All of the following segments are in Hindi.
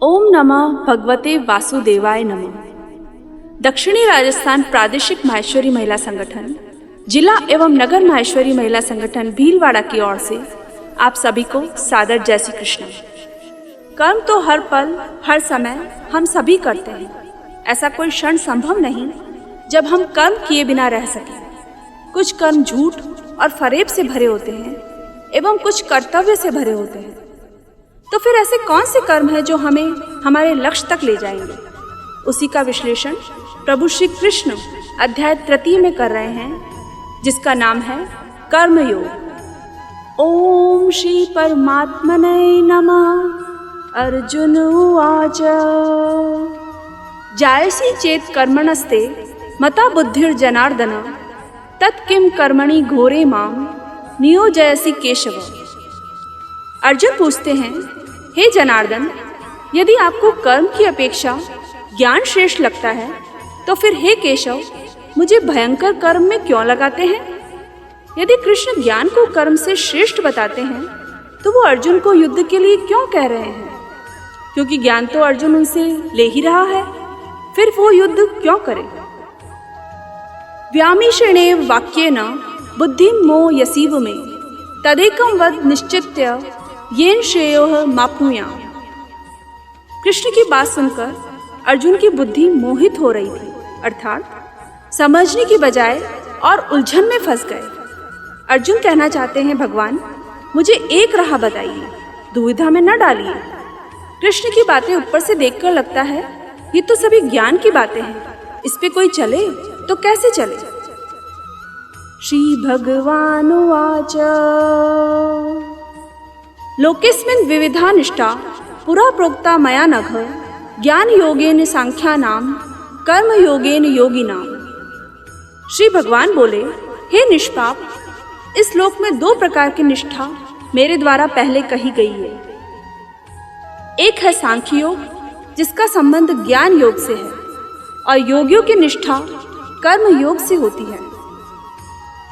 ओम नमः भगवते वासुदेवाय नमः। दक्षिणी राजस्थान प्रादेशिक माहेश्वरी महिला संगठन, जिला एवं नगर माहेश्वरी महिला संगठन भीलवाड़ा की ओर से आप सभी को सादर जय श्री कृष्ण। कर्म तो हर पल हर समय हम सभी करते हैं। ऐसा कोई क्षण संभव नहीं जब हम कर्म किए बिना रह सकें। कुछ कर्म झूठ और फरेब से भरे होते हैं एवं कुछ कर्तव्य से भरे होते हैं। तो फिर ऐसे कौन से कर्म हैं जो हमें हमारे लक्ष्य तक ले जाएंगे? उसी का विश्लेषण प्रभु श्री कृष्ण अध्याय 3 में कर रहे हैं, जिसका नाम है कर्मयोग। ओम श्री परमात्मने नमः। अर्जुन उवाच जायसी चेत कर्मणस्ते मता बुद्धिर्जनार्दन तत्किं कर्मणि घोरे माम नियोजयसि केशव। अर्जुन पूछते हैं, हे जनार्दन, यदि आपको कर्म की अपेक्षा ज्ञान श्रेष्ठ लगता है तो फिर हे केशव, मुझे भयंकर कर्म में क्यों लगाते हैं? यदि कृष्ण ज्ञान को कर्म से श्रेष्ठ बताते हैं तो वो अर्जुन को युद्ध के लिए क्यों कह रहे हैं? क्योंकि ज्ञान तो अर्जुन उनसे ले ही रहा है, फिर वो युद्ध क्यों करे? व्यामीषणेव वाक्येन बुद्धिं मोहयसीव मे तदेकं वद निश्चित्य येन श्रेयोः माप्नुयाम्। कृष्ण की बात सुनकर अर्जुन की बुद्धि मोहित हो रही थी, अर्थात समझने की बजाय और उलझन में फंस गए। अर्जुन कहना चाहते हैं, भगवान मुझे एक राह बताइए, दुविधा में न डालिए। कृष्ण की बातें ऊपर से देखकर लगता है ये तो सभी ज्ञान की बातें हैं, इस पे कोई चले तो कैसे चले? श्री भगवानुवाच लोकेस्मिन् विविधा निष्ठा पुरा प्रोक्ता मया नघ ज्ञान योगेन सांख्यानाम कर्म योगेन योगिनाम। श्री भगवान बोले, हे निष्पाप, इस लोक में 2 प्रकार की निष्ठा मेरे द्वारा पहले कही गई है। एक है सांख्य योग, जिसका संबंध ज्ञान योग से है, और योगियों की निष्ठा कर्म योग से होती है।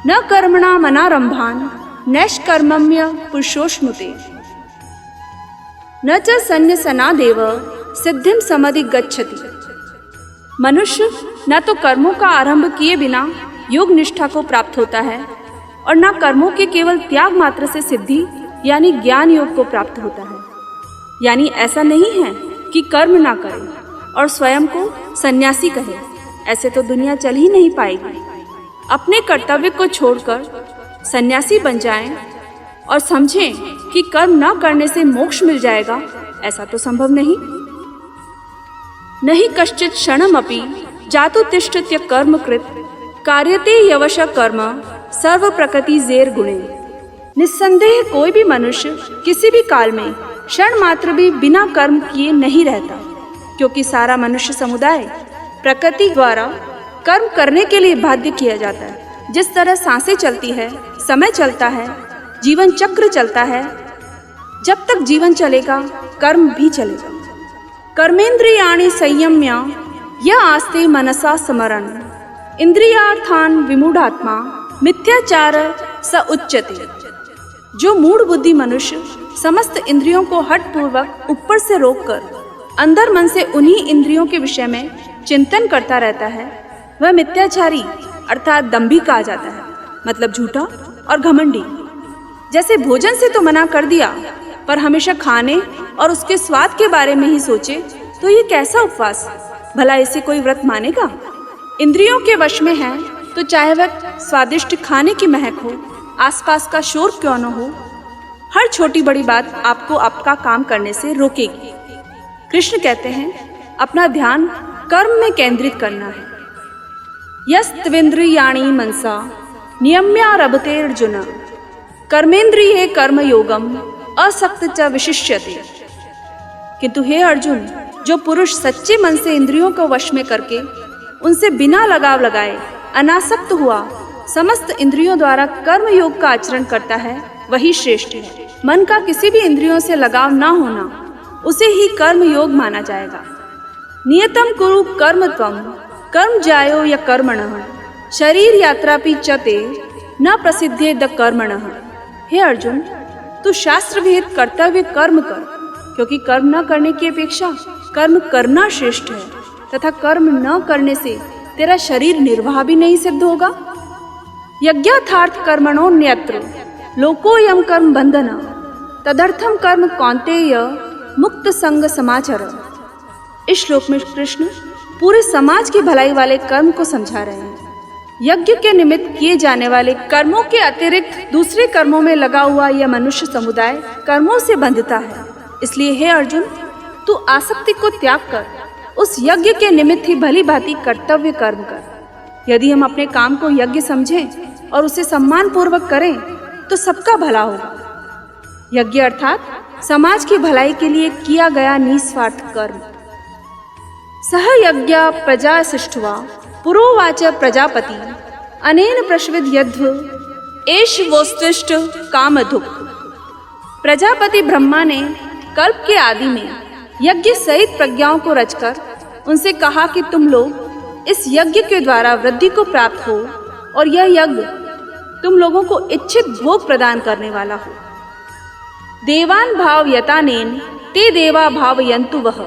न कर्मणा मनारंभान नैष्कर्मण्य पुरुषोश्नुते न च सन्न्यसनादेव सिद्धिं समधिगच्छति। मनुष्य न तो कर्मों का आरंभ किए बिना योग निष्ठा को प्राप्त होता है और न कर्मों के केवल त्याग मात्र से सिद्धि यानी ज्ञान योग को प्राप्त होता है। यानी ऐसा नहीं है कि कर्म ना करे और स्वयं को सन्यासी कहे, ऐसे तो दुनिया चल ही नहीं पाएगी। अपने कर्तव्य को छोड़कर सन्यासी बन जाएं और समझें कि कर्म न करने से मोक्ष मिल जाएगा, ऐसा तो संभव नहीं। नहीं कश्चित् क्षणमपि जातु तिष्ठत्य कर्म कृत कार्यते यवश कर्म सर्व प्रकृति जेर गुणे। निस्संदेह कोई भी मनुष्य किसी भी काल में क्षण मात्र भी बिना कर्म किए नहीं रहता, क्योंकि सारा मनुष्य समुदाय प्रकृति द्वारा कर्म करने के लिए बाध्य किया जाता है। जिस तरह सांसें चलती है, समय चलता है, जीवन चक्र चलता है, जब तक जीवन चलेगा कर्म भी चलेगा। कर्मेंद्रियाणि संयम्य य आस्ते मनसा स्मरन् इंद्रियार्थान विमूढ़ात्मा मिथ्याचार स उच्यते। जो मूढ़ बुद्धि मनुष्य समस्त इंद्रियों को हठपूर्वक ऊपर से रोककर अंदर मन से उन्हीं इंद्रियों के विषय में चिंतन करता रहता है, वह मिथ्याचारी अर्थात दंभी कहा जाता है, मतलब झूठा और घमंडी। जैसे भोजन से तो मना कर दिया, पर हमेशा खाने और उसके स्वाद के बारे में ही सोचे, तो ये कैसा उपवास? भला इसे कोई व्रत मानेगा? इंद्रियों के वश में है तो चाहे वह स्वादिष्ट खाने की महक हो, आसपास का शोर क्यों न हो, हर छोटी बड़ी बात आपको आपका काम करने से रोकेगी। कृष्ण कहते हैं, अपना ध्यान कर्म में केंद्रित करना है। यस्त्विन्द्रियाणि मनसा नियम्यारभतेर्जुन कर्मेंद्रिये कर्मयोगम असक्त च विशिष्यते। किंतु हे अर्जुन, जो पुरुष सच्चे मन से इंद्रियों को वश में करके उनसे बिना लगाव लगाए अनासक्त हुआ समस्त इंद्रियों द्वारा कर्म योग का आचरण करता है, वही श्रेष्ठ है। मन का किसी भी इंद्रियों से लगाव ना होना, उसे ही कर्म योग माना जाएगा। नियतम कुरु कर्म त्वम कर्म जायो या कर्मणः शरीर यात्रापि चते न प्रसिद्धे द कर्मणः। हे अर्जुन, तू शास्त्र विहित कर्तव्य कर्म कर, क्योंकि कर्म न करने की अपेक्षा कर्म करना श्रेष्ठ है, तथा कर्म न करने से तेरा शरीर निर्वाह भी नहीं सिद्ध होगा। यज्ञार्थार्थ कर्मणोऽन्यत्र लोकोऽयं कर्म बंधन तदर्थम कर्म कौन्तेय मुक्त संग समाचर। इस श्लोक में कृष्ण पूरे समाज की भलाई वाले कर्म को समझा रहे हैं। यज्ञ के निमित्त किए जाने वाले कर्मों के अतिरिक्त दूसरे कर्मों में लगा हुआ यह मनुष्य समुदाय कर्मों से बंधता है। इसलिए हे अर्जुन, तू आसक्ति को त्याग कर उस यज्ञ के निमित्त ही भली भांति कर्तव्य कर्म कर। यदि हम अपने काम को यज्ञ समझें और उसे सम्मान पूर्वक करें तो सबका भला होगा। यज्ञ अर्थात समाज की भलाई के लिए किया गया निस्वार्थ कर्म। सह यज्ञ प्रजा सृष्ट्वा पुरोवाच प्रजापति अनेन प्रश्विद यद्व एष वोस्तिष्ठ कामधुक्। प्रजापति ब्रह्मा ने कल्प के आदि में यज्ञ सहित प्रज्ञाओं को रचकर उनसे कहा कि तुम लोग इस यज्ञ के द्वारा वृद्धि को प्राप्त हो और यह यज्ञ तुम लोगों को इच्छित भोग प्रदान करने वाला हो। देवान भावयतानेन ते देवा भावयन्तु वह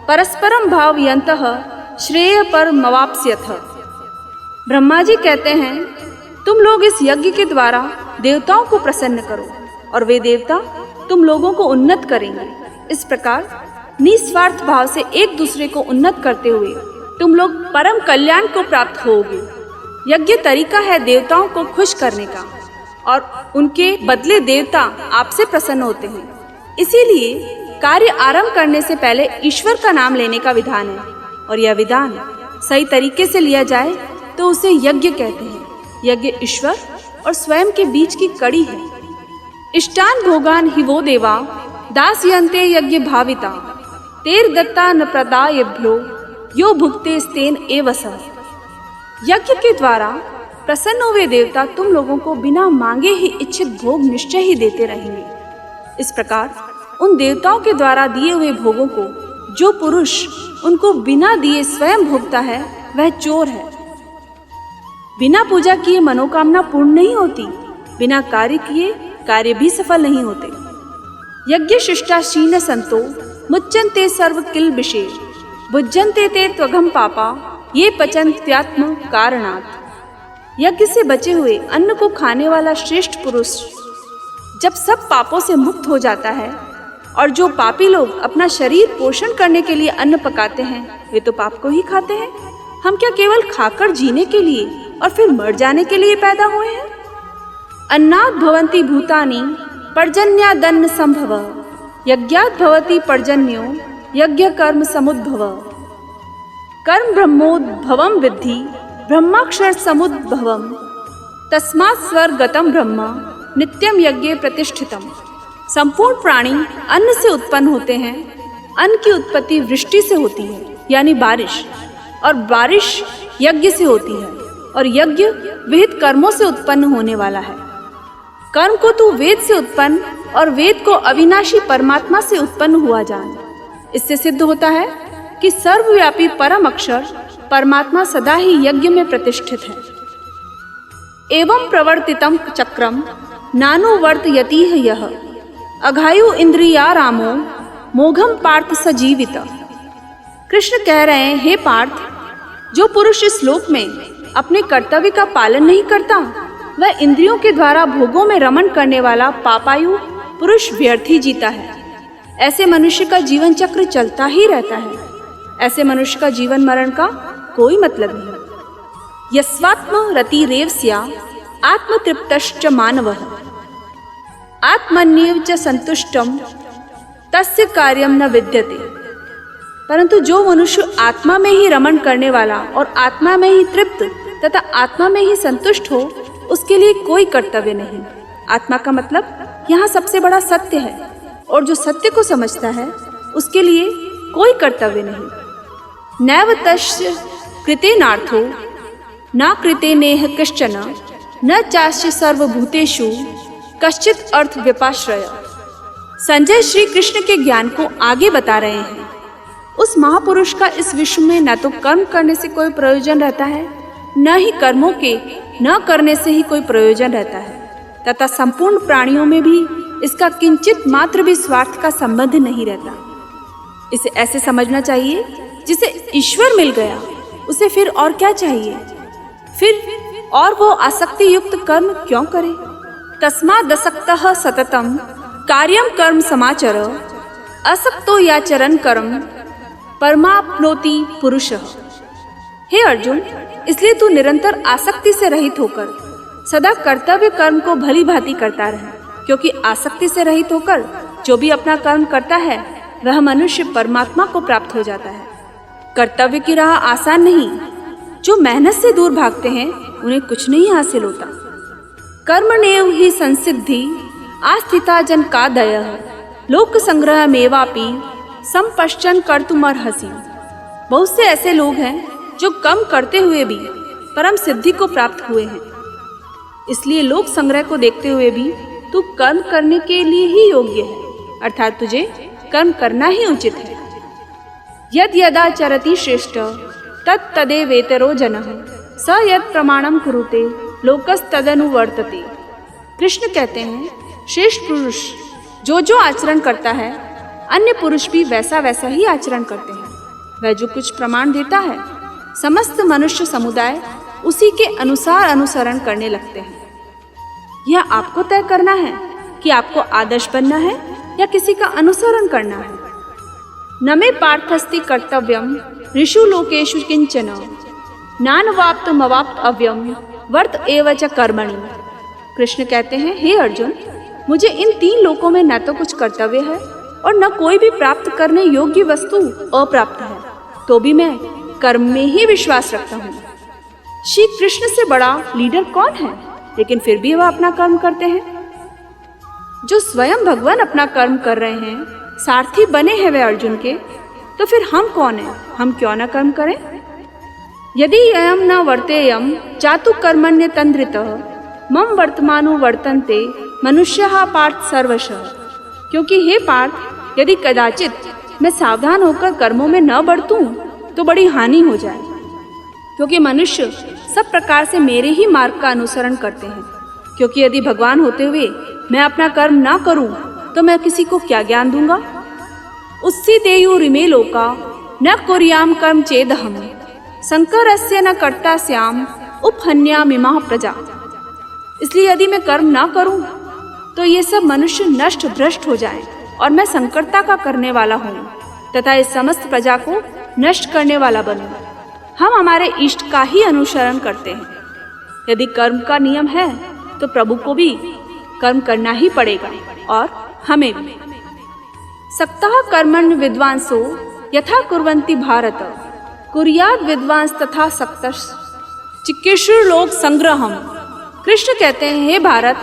परस्परम भावयन्तः श्रेय परमवाप्स्यथ। ब्रह्मा जी कहते हैं, तुम लोग इस यज्ञ के द्वारा देवताओं को प्रसन्न करो और वे देवता तुम लोगों को उन्नत करेंगे। इस प्रकार निस्वार्थ भाव से एक दूसरे को उन्नत करते हुए तुम लोग परम कल्याण को प्राप्त होगे। यज्ञ तरीका है देवताओं को खुश करने का और उनके बदले देवता आपसे प्रसन्न होते हैं। इसीलिए कार्य आरंभ करने से पहले ईश्वर का नाम लेने का विधान है और यह विधान सही तरीके से लिया जाए तो उसे यज्ञ कहते हैं। यज्ञ ईश्वर और स्वयं के बीच की कड़ी है। इष्टान भोगान ही वो देवा दास्यन्ते यज्ञ भाविता तेर दत्ता न प्रदायभ्यो यो भुक्ते स्तेन एव सः। यज्ञ के द्वारा प्रसन्न हुए देवता तुम लोगों को बिना मांगे ही इच्छित भोग निश्चय ही देते रहेंगे। इस प्रकार उन देवताओं के द्वारा दिए हुए भोगों को जो पुरुष उनको बिना दिए स्वयं भोगता है वह चोर है। बिना पूजा किए मनोकामना पूर्ण नहीं होती, बिना कार्य किए कार्य भी सफल नहीं होते। यज्ञ शिष्टाशीन संतो मुच्यन्ते सर्व किल विषे भुज्यन्ते ते त्वघम पापा ये पचन्त्यात्म कारणात्। यज्ञ से बचे हुए अन्न को खाने वाला श्रेष्ठ पुरुष जब सब पापों से मुक्त हो जाता है, और जो पापी लोग अपना शरीर पोषण करने के लिए अन्न पकाते हैं वे तो पाप को ही खाते हैं। हम क्या केवल खाकर जीने के लिए और फिर मर जाने के लिए पैदा हुए हैं? अन्नात् भवन्ति भूतानि पर्जन्यादन्न संभव यज्ञात् भवति पर्जन्यो यज्ञ कर्म समुद्भव। कर्म ब्रह्मोद्भवम विद्धि ब्रह्माक्षर समुद्भवम तस्मात् स्वर्गतम ब्रह्म नित्यम यज्ञे प्रतिष्ठितम। संपूर्ण प्राणी अन्न से उत्पन्न होते हैं। अन्न की उत्पत्ति वृष्टि से होती है यानी बारिश, और बारिश यज्ञ से होती है, और यज्ञ विहित कर्मों से उत्पन्न होने वाला है। कर्म को तू वेद से उत्पन्न और वेद को अविनाशी परमात्मा से उत्पन्न हुआ जान। इससे सिद्ध होता है कि सर्वव्यापी परम अक्षर परमात्मा सदा ही यज्ञ में प्रतिष्ठित है। एवं प्रवर्तितम चक्रम नानुवर्तयतिह यः अघायु इंद्रिया रामो मोघम पार्थ सजीवित। कृष्ण कह रहे हैं, हे पार्थ, जो पुरुष इस लोक में अपने कर्तव्य का पालन नहीं करता वह इंद्रियों के द्वारा भोगों में रमण करने वाला पापायु पुरुष व्यर्थ ही जीता है। ऐसे मनुष्य का जीवन चक्र चलता ही रहता है। ऐसे मनुष्य का जीवन मरण का कोई मतलब नहीं। यस्वात्म रतिरेव स्या आत्मतृप्तश्च मानवः आत्मन्येव च संतुष्टम तस्य कार्यम न विद्यते। परंतु जो मनुष्य आत्मा में ही रमण करने वाला और आत्मा में ही तृप्त तथा आत्मा में ही संतुष्ट हो उसके लिए कोई कर्तव्य नहीं। आत्मा का मतलब यहाँ सबसे बड़ा सत्य है, और जो सत्य को समझता है उसके लिए कोई कर्तव्य नहीं। नैव तस्य कृतेनार्थो न कृतेनेह कश्चन न चास्य सर्वभूतेषु कश्चित अर्थ व्यपाश्रय। संजय श्री कृष्ण के ज्ञान को आगे बता रहे हैं। उस महापुरुष का इस विश्व में न तो कर्म करने से कोई प्रयोजन रहता है, न ही कर्मों के न करने से ही कोई प्रयोजन रहता है, तथा संपूर्ण प्राणियों में भी इसका किंचित मात्र भी स्वार्थ का संबंध नहीं रहता। इसे ऐसे समझना चाहिए, जिसे ईश्वर मिल गया उसे फिर और क्या चाहिए, फिर और वो आसक्ति युक्त कर्म क्यों करे। तस्मादसक्तः सततम कार्यम कर्म समाचर, असक्तो याचरन् कर्म परमाप्नोति पुरुषः। हे अर्जुन, इसलिए तू निरंतर आसक्ति से रहित होकर सदा कर्तव्य कर्म को भली भांति करता रहे, क्योंकि आसक्ति से रहित होकर जो भी अपना कर्म करता है वह मनुष्य परमात्मा को प्राप्त हो जाता है। कर्तव्य की राह आसान नहीं, जो मेहनत से दूर भागते हैं उन्हें कुछ नहीं हासिल होता। कर्मण्येव हि संसिद्धि आस्थिता जनकादयः, लोक संग्रह मेवापि संपश्चन कर्तुमर्हसि। बहुत से ऐसे लोग हैं जो कम करते हुए भी परम सिद्धि को प्राप्त हुए हैं, इसलिए लोक संग्रह को देखते हुए भी तू कर्म करने के लिए ही योग्य है, अर्थात तुझे कर्म करना ही उचित है। यद यदा चरति श्रेष्ठ तत् तदेवेतरो जनः, स यद प्रमाणम कुरुते लोकस्तदनुवर्तते। कृष्ण कहते हैं, श्रेष्ठ पुरुष जो जो आचरण करता है अन्य पुरुष भी वैसा वैसा ही आचरण करते हैं। वह जो कुछ प्रमाण देता है समस्त मनुष्य समुदाय उसी के अनुसार अनुसरण करने लगते हैं। यह आपको तय करना है कि आपको आदर्श बनना है या किसी का अनुसरण करना है। न मे पार्थस्ति कर्तव्यम ऋषु लोकेषु किंचन, नानवाप्तमवाप्त अव्यम वर्त एव च कर्मणि। कृष्ण कहते हैं, हे अर्जुन, मुझे इन 3 लोकों में न तो कुछ कर्तव्य है और न कोई भी प्राप्त करने योग्य वस्तु अप्राप्त है, तो भी मैं कर्म में ही विश्वास रखता हूँ। श्री कृष्ण से बड़ा लीडर कौन है, लेकिन फिर भी वह अपना कर्म करते हैं। जो स्वयं भगवान अपना कर्म कर रहे हैं, सारथी बने हैं वे अर्जुन के, तो फिर हम कौन हैं, हम क्यों न कर्म करें। यदि अयम न वर्तेयम जातु कर्मण्य तंद्रितः मम वर्तमानो वर्तन्ते मनुष्यः पार्थ सर्वशः। क्योंकि हे पार्थ, यदि कदाचित मैं सावधान होकर कर्मों में न बढ़तूं तो बड़ी हानि हो जाए, क्योंकि मनुष्य सब प्रकार से मेरे ही मार्ग का अनुसरण करते हैं। क्योंकि यदि भगवान होते हुए मैं अपना कर्म ना करूं तो मैं किसी को क्या ज्ञान दूंगा। उत्सितेयुरिमे लोका न कुर्याम कर्म चेदहम, शंकरस्य न कर्ता स्याम उपहन्यामिमाः प्रजा। इसलिए यदि मैं कर्म ना करूं तो ये सब मनुष्य नष्ट भ्रष्ट हो जाएं और मैं संकटता का करने वाला हूँ तथा इस समस्त प्रजा को नष्ट करने वाला बनूं। हम हमारे इष्ट का ही अनुसरण करते हैं। यदि कर्म का नियम है तो प्रभु को भी कर्म करना ही पड़ेगा और हमें भी। सक्तः कर्मण्य विद्वांसो यथा कुर्वन्ति भारत, कुर्याद विद्वांस तथा सक्तः चिकित्सुर लोक संग्रहम। कृष्ण कहते हैं, हे भारत,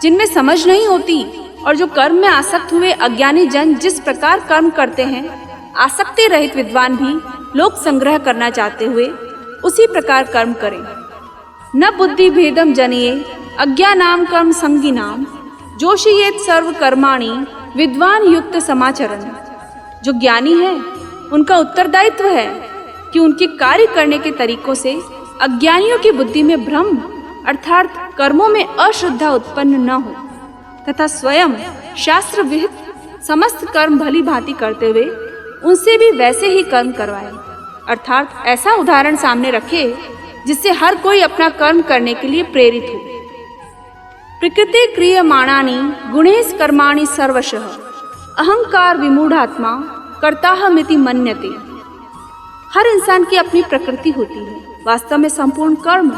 जिनमें समझ नहीं होती और जो कर्म में आसक्त हुए अज्ञानी जन जिस प्रकार कर्म करते हैं, आसक्ति रहित विद्वान भी लोक संग्रह करना चाहते हुए उसी प्रकार कर्म करें। न बुद्धि भेदम जनिये अज्ञानाम कर्म संगिनाम, जोषयेत सर्व कर्माणि विद्वान युक्त समाचरण। जो ज्ञानी है उनका उत्तरदायित्व है कि उनके कार्य करने के तरीकों से अज्ञानियों की बुद्धि में भ्रम अर्थात कर्मों में अश्रद्धा उत्पन्न न हो, तथा स्वयं शास्त्र विहित समस्त कर्म भली भांति करते हुए उनसे भी वैसे ही कर्म करवाए। अर्थात ऐसा उदाहरण सामने रखे जिससे हर कोई अपना कर्म करने के लिए प्रेरित हो। प्रकृति क्रियमाणानि गुणेश कर्माणि सर्वशः, अहंकार विमूढ़ात्मा कर्ताहमिति मन्यते। हर इंसान की अपनी प्रकृति होती है। वास्तव में संपूर्ण कर्म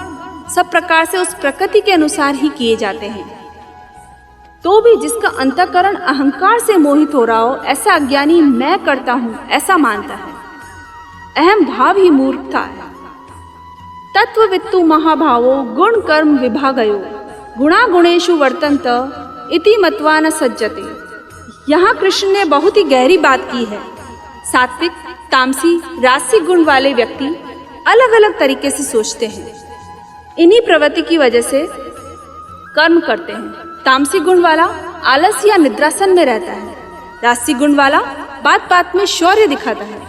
सब प्रकार से उस प्रकृति के अनुसार ही किए जाते हैं। तो भी जिसका अंतःकरण अहंकार से मोहित हो रहा हो, ऐसा अज्ञानी मैं करता हूँ ऐसा मानता है। अहम भाव ही मूर्खता है। तत्ववित्तु महाभावो गुण कर्म विभागयो, गुणा गुणेषु वर्तन्त इति मत्वा न सज्जते। यहाँ कृष्ण ने बहुत ही गहरी बात की है। सात्विक, तामसी, राजसिक गुण वाले व्यक्ति अलग अलग तरीके से सोचते हैं। इन्हीं प्रवृत्ति की वजह से कर्म करते हैं। तामसिक गुण वाला आलस या निद्रासन में रहता है। राजसिक गुण वाला बात बात में शौर्य दिखाता है।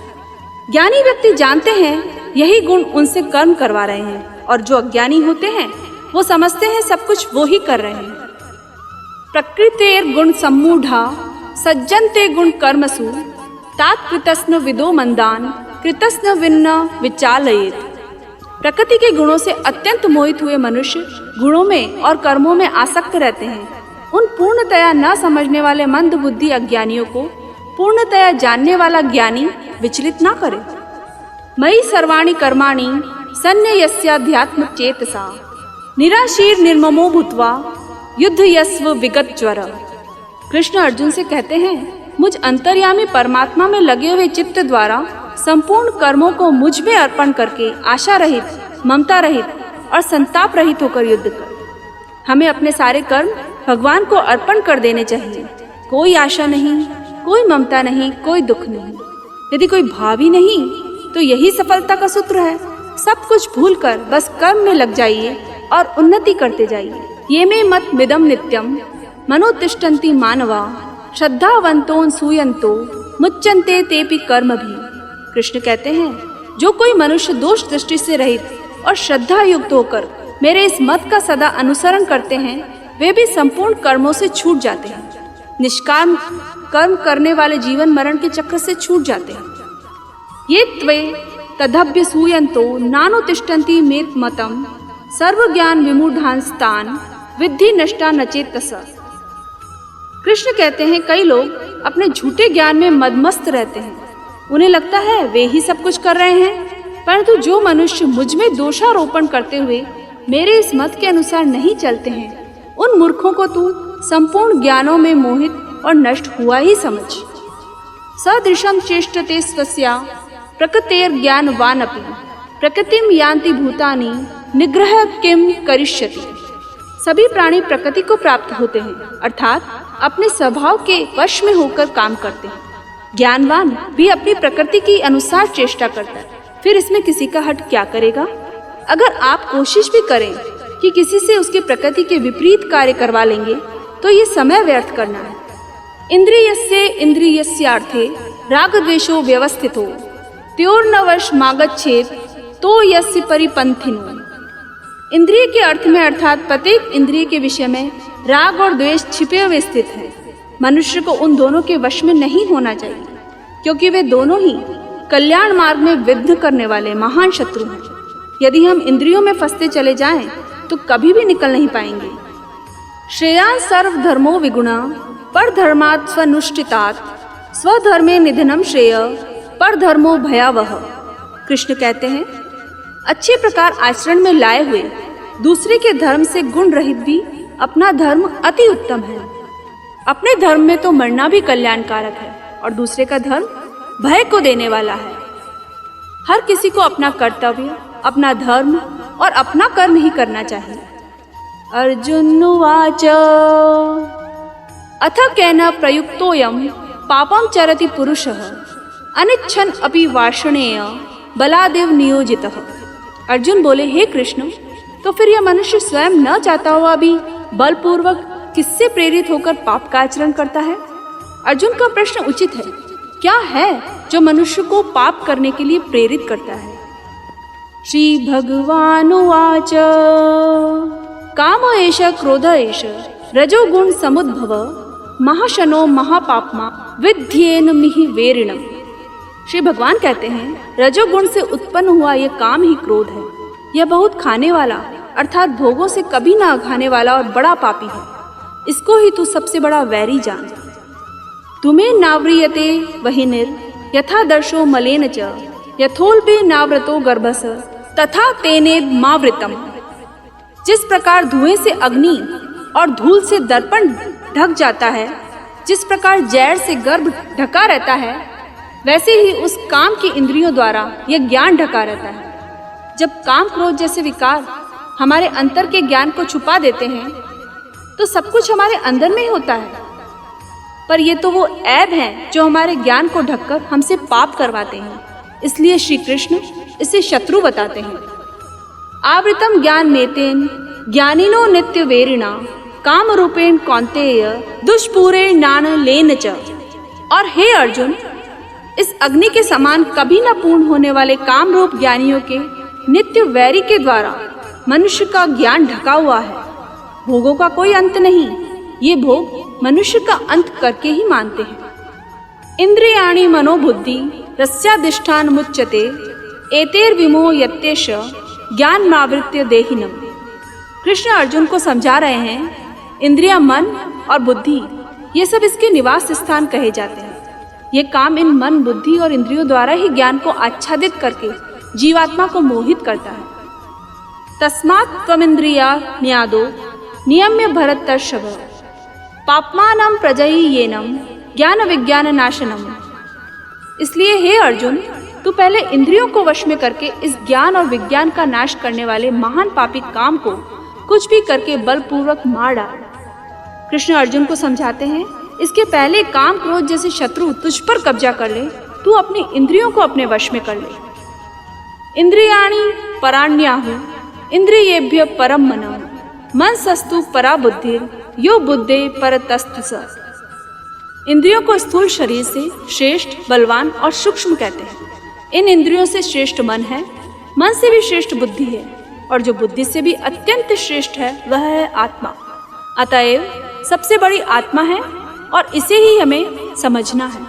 ज्ञानी व्यक्ति जानते हैं यही गुण उनसे कर्म करवा रहे हैं, और जो अज्ञानी होते हैं वो समझते हैं सब कुछ वो ही कर रहे हैं। प्रकृतेर गुण सम्मूढ़ा सज्जन्ते गुण कर्मसु तात कृतस्न विदो मंदान कृतस्न विन्न विचालयेत। प्रकृति के गुणों से अत्यंत मोहित हुए मनुष्य गुणों में और कर्मों में आसक्त रहते हैं। उन पूर्णतया न समझने वाले मंद बुद्धि अज्ञानियों को पूर्णतया जानने वाला ज्ञानी विचलित न करे। मयि सर्वाणि कर्माणि सन्न्यस्याध्यात्म चेतसा निराशीर निर्ममो भूत्वा युद्ध यस्व विगत ज्वर। कृष्ण अर्जुन से कहते हैं, मुझ अंतर्यामी परमात्मा में लगे हुए चित्त द्वारा संपूर्ण कर्मों को मुझ में अर्पण करके आशा रहित, ममता रहित और संताप रहित होकर युद्ध कर। हमें अपने सारे कर्म भगवान को अर्पण कर देने चाहिए। कोई आशा नहीं, कोई ममता नहीं, कोई दुख नहीं। यदि कोई भाव ही नहीं तो यही सफलता का सूत्र है। सब कुछ भूलकर बस कर्म में लग जाइए और उन्नति करते जाइए। ये मे मत मिदम नित्यम मनोतिष्ठन्ति मानवा श्रद्धावंतो सूयंतो मुच्यन्ते तेपि कर्म भी। कृष्ण कहते हैं, जो कोई मनुष्य दोष दृष्टि से रहित और श्रद्धा युक्त होकर मेरे इस मत का सदा अनुसरण करते हैं, वे भी संपूर्ण कर्मों से छूट जाते हैं। निष्काम कर्म करने वाले जीवन मरण के चक्र से छूट जाते हैं। ये त्वे तदभ्य सूयंतो नानुतिष्ठन्ति मेत मतम सर्व ज्ञान विमूढ़ांस्तान विद्धि नष्टा नचेतस। कृष्ण कहते हैं, कई लोग अपने झूठे ज्ञान में मदमस्त रहते हैं। उन्हें लगता है वे ही सब कुछ कर रहे हैं, परंतु जो मनुष्य मुझ में दोषारोपण करते हुए मेरे इस मत के अनुसार नहीं चलते हैं, उन मूर्खों को तू संपूर्ण ज्ञानों में मोहित और नष्ट हुआ ही समझ। सदृशम चेष्टते स्वस्या प्रकृतेर ज्ञानवानपि प्रकृतिम यान्ति भूतानि निग्रह किम करिष्यति। सभी प्राणी प्रकृति को प्राप्त होते हैं, अर्थात अपने स्वभाव के वश में होकर काम करते हैं। ज्ञानवान भी अपनी प्रकृति के अनुसार चेष्टा करता है, फिर इसमें किसी का हट क्या करेगा। अगर आप कोशिश भी करें कि किसी से उसकी प्रकृति के विपरीत कार्य करवा लेंगे तो ये समय व्यर्थ करना है। इंद्रियस्य इंद्रियस्यार्थे राग द्वेषो व्यवस्थितो त्योर्नवश मागच्छेत तो यस्य परिपंथिनो। इंद्रिय के अर्थ में अर्थात प्रत्येक इंद्रिय के विषय में राग और द्वेष छिपे हुए स्थित है। मनुष्य को उन दोनों के वश में नहीं होना चाहिए, क्योंकि वे दोनों ही कल्याण मार्ग में विघ्न करने वाले महान शत्रु हैं। यदि हम इंद्रियों में फंसते चले जाएं, तो कभी भी निकल नहीं पाएंगे। श्रेयान् सर्व धर्मो विगुणा पर धर्मात् स्वनुष्ठितात् स्वधर्मे निधनम श्रेय पर धर्मो भयावह। कृष्ण कहते हैं, अच्छे प्रकार आचरण में लाए हुए दूसरे के धर्म से गुण रहित भी अपना धर्म अति उत्तम है। अपने धर्म में तो मरना भी कल्याणकारक है और दूसरे का धर्म भय को देने वाला है। हर किसी को अपना कर्तव्य, अपना धर्म और अपना कर्म ही करना चाहिए। अर्जुन उवाच अथ केन प्रयुक्तोऽयं पापं चरति पुरुषः अनिच्छन् अपि वार्ष्णेय बलादेव नियोजितः। अर्जुन बोले, हे कृष्ण, तो फिर यह मनुष्य स्वयं न चाहता हुआ भी बलपूर्वक किससे प्रेरित होकर पाप का आचरण करता है? अर्जुन का प्रश्न उचित है। क्या है जो मनुष्य को पाप करने के लिए प्रेरित करता है? श्री भगवानुवाच काम एष क्रोध एष रजोगुण समुद्भव महाशनो महापाप्मा विद्येन मिहि वेरिणम। श्री भगवान कहते हैं, रजोगुण से उत्पन्न हुआ यह काम ही क्रोध है। यह बहुत खाने वाला अर्थात भोगों से कभी ना खाने वाला और बड़ा पापी है। इसको ही तू सबसे बड़ा वैरी जान। तुम्हें नाव्रियते वहिनिर यथा दर्शो मलेन च यथोल्बे नाव्रतो गर्भस तथा तेने मावृतम। जिस प्रकार धुएं से अग्नि और धूल से दर्पण ढक जाता है, जिस प्रकार जैर से गर्भ ढका रहता है, वैसे ही उस काम की इंद्रियों द्वारा यह ज्ञान ढका रहता है। जब काम क्रोध जैसे विकार हमारे अंतर के ज्ञान को छुपा देते हैं, तो सब कुछ हमारे अंदर में ही होता है। पर ये तो वो ऐब हैं जो हमारे ज्ञान को ढककर हमसे पाप करवाते हैं। इसलिए श्री कृष्ण इसे शत्रु बताते हैं। आवृतम ज्ञान मेतेन ज्ञानिनो नित्य वेरिणा काम रूपेण कौन्तेय दुष्पूरे नान लेन च। और हे अर्जुन, इस अग्नि के समान कभी न पूर्ण होने वाले काम रूप ज्ञानियों के नित्य वैरी के द्वारा मनुष्य का ज्ञान ढका हुआ है। भोगों का कोई अंत नहीं, ये भोग मनुष्य का अंत करके ही मानते हैं। इंद्रियाणि मनोबुद्धि रस्याधिष्ठान मुच्यते एतेर्विमोह यत्येष ज्ञानमावृत्य देहिनम्। कृष्ण अर्जुन को समझा रहे हैं, इंद्रिया, मन और बुद्धि ये सब इसके निवास स्थान कहे जाते हैं। ये काम इन मन, बुद्धि और इंद्रियों द्वारा ही ज्ञान को आच्छादित करके जीवात्मा को मोहित करता है। तस्मात् त्वमिन्द्रिया न्यादो नियम्य भरतर्षभ पाप्मानं प्रजह्येनं ज्ञान विज्ञान नाशनम। इसलिए हे अर्जुन, तू पहले इंद्रियों को वश में करके इस ज्ञान और विज्ञान का नाश करने वाले महान पापी काम को कुछ भी करके बलपूर्वक मार डाल। कृष्ण अर्जुन को समझाते हैं, इसके पहले काम क्रोध जैसे शत्रु तुझ पर कब्जा कर ले, तू अपनी इंद्रियों को अपने वश में कर ले। इंद्रियाणि पराण्याहु इंद्रियेभ्य परम मनः मनसस्तु परा बुद्धिर यो बुद्धे परतस्तु स। इंद्रियों को स्थूल शरीर से श्रेष्ठ, बलवान और सूक्ष्म कहते हैं। इन इंद्रियों से श्रेष्ठ मन है, मन से भी श्रेष्ठ बुद्धि है, और जो बुद्धि से भी अत्यंत श्रेष्ठ है वह है आत्मा। अतएव सबसे बड़ी आत्मा है और इसे ही हमें समझना है।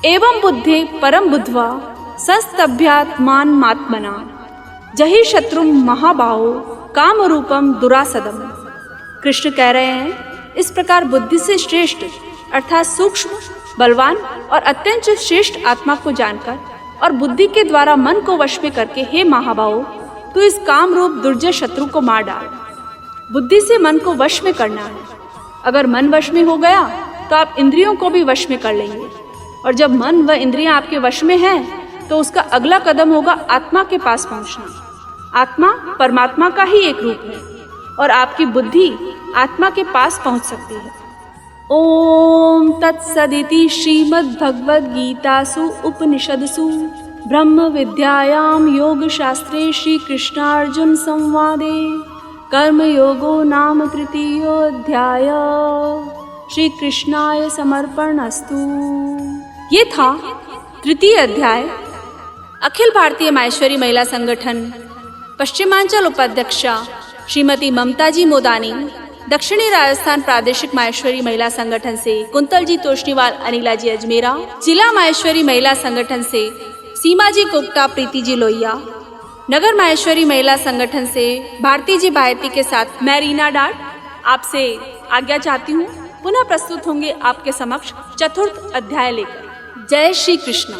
एवं बुद्धे परम बुद्ध्वा संस्तभ्यात्मानमात्मना जहि शत्रुम महाबाहो काम रूपम दुरासदम। कृष्ण कह रहे हैं, इस प्रकार बुद्धि से श्रेष्ठ अर्थात सूक्ष्म, बलवान और अत्यंत श्रेष्ठ आत्मा को जानकर और बुद्धि के द्वारा मन को वश में करके, हे महाबाहो, तू इस काम रूप दुर्जय शत्रु को मार डाल। बुद्धि से मन को वश में करना है। अगर मन वश में हो गया तो आप इंद्रियों को भी वश में कर लेंगे, और जब मन व इंद्रियां आपके वश में हैं तो उसका अगला कदम होगा आत्मा के पास पहुंचना। आत्मा परमात्मा का ही एक रूप है और आपकी बुद्धि आत्मा के पास पहुंच सकती है। ओम तत्सदिति श्रीमद्भगवद्गीतासु उपनिषदसु ब्रह्म विद्यायां योग शास्त्रे श्री कृष्णार्जुन संवादे कर्म योगो नाम तृतीयोऽध्याय। श्री कृष्णाय समर्पणस्तु। ये था तृतीय अध्याय। अखिल भारतीय माहेश्वरी महिला संगठन पश्चिमांचल उपाध्यक्षा श्रीमती ममताजी मोदानी, दक्षिणी राजस्थान प्रादेशिक माहेश्वरी महिला संगठन से कुंतल जी तोष्णीवाल, अनिला जी अजमेरा, जिला माहेश्वरी महिला संगठन से सीमा जी कोक्ता, प्रीति जी लोहिया, नगर माहेश्वरी महिला संगठन से भारती जी बायती के साथ मैं रीना डाट आपसे आज्ञा चाहती हूँ। पुनः प्रस्तुत होंगे आपके समक्ष चतुर्थ अध्याय लेकर। जय श्री कृष्ण।